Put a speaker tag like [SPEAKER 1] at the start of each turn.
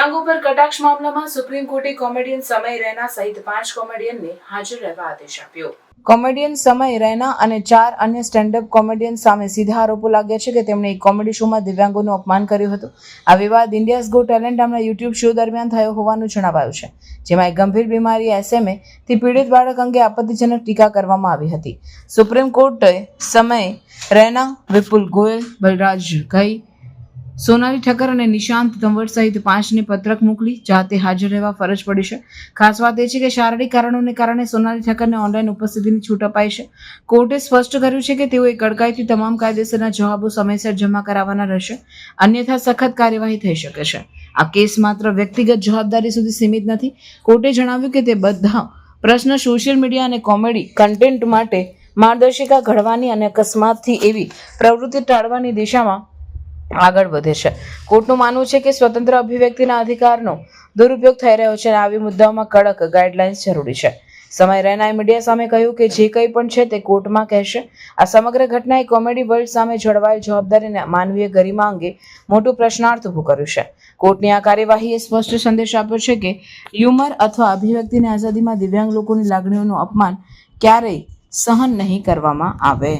[SPEAKER 1] દિવ્યાંગો પર કટાક્ષ મામલામાં સુપ્રીમ કોર્ટે કોમેડિયન સમય રૈના સહિત 5 કોમેડિયનને હાજર રહેવા આદેશ આપ્યો। કોમેડિયન સમય રૈના અને 4 અન્ય સ્ટેન્ડઅપ કોમેડિયન સામે સીધા આરોપો લાગ્યા છે કે તેમણે એક કોમેડી શોમાં દિવ્યાંગોનું અપમાન કર્યું હતું। આ વિવાદ ઇન્ડિયાઝ ગો ટેલેન્ટ નામના યુટ્યુબ શો દરમિયાન થયો હોવાનું જણાવાયું છે, જેમાં એક ગંભીર બીમારી SMA થી પીડિત બાળક અંગે આપત્તિજનક ટીકા કરવામાં આવી હતી। સુપ્રીમ કોર્ટે સમય રૈના, વિપુલ ગોયલ, બલરાજ ઘઈ, સોનાલી ઠક્કર અને નિશાંત તંવર સહિત 5ને પત્રક મોકલી જાતે હાજર રહેવા ફરજ પડી છે। ખાસ વાત એ છે કે શારીરિક કારણોને કારણે સોનાલી ઠક્કરને ઓનલાઈન ઉપસ્થિતિની છૂટ અપાઈ છે। કોર્ટે સ્પષ્ટ કર્યું છે કે તેઓએ કડકાઈથી તમામ કાયદેસરના જવાબો સમયસર જમા કરાવવાના રહેશે, અન્યથા સખત કાર્યવાહી થઈ શકે છે। આ કેસ માત્ર વ્યક્તિગત જવાબદારી સુધી સીમિત નથી। કોર્ટે જણાવ્યું કે તે બધા પ્રશ્ન સોશિયલ મીડિયા અને કોમેડી કન્ટેન્ટ માટે માર્ગદર્શિકા ઘડવાની અને અકસ્માતથી એવી પ્રવૃત્તિ ટાળવાની દિશામાં આગળ વધે છે। કોર્ટનું માનવું છે કે સ્વતંત્ર અભિવ્યક્તિના અધિકારનો દુરુપયોગ થઈ રહ્યો છે અને આવી મુદ્દાઓમાં કડક ગાઈડલાઇન્સ જરૂરી છે। સમય રૈનાએ મીડિયા સામે કહ્યું કે જે કંઈ પણ છે તે કોર્ટમાં કહેશે। આ સમગ્ર ઘટનાએ કોમેડી વર્લ્ડ સામે જળવાયેલ જવાબદારી અને માનવીય ગરિમા અંગે મોટું પ્રશ્નાર્થ ઊભું કર્યું છે। કોર્ટની આ કાર્યવાહીએ સ્પષ્ટ સંદેશ આપ્યો છે કે હ્યુમર અથવા અભિવ્યક્તિની આઝાદીમાં દિવ્યાંગ લોકોની લાગણીઓનું અપમાન ક્યારેય સહન નહીં કરવામાં આવે।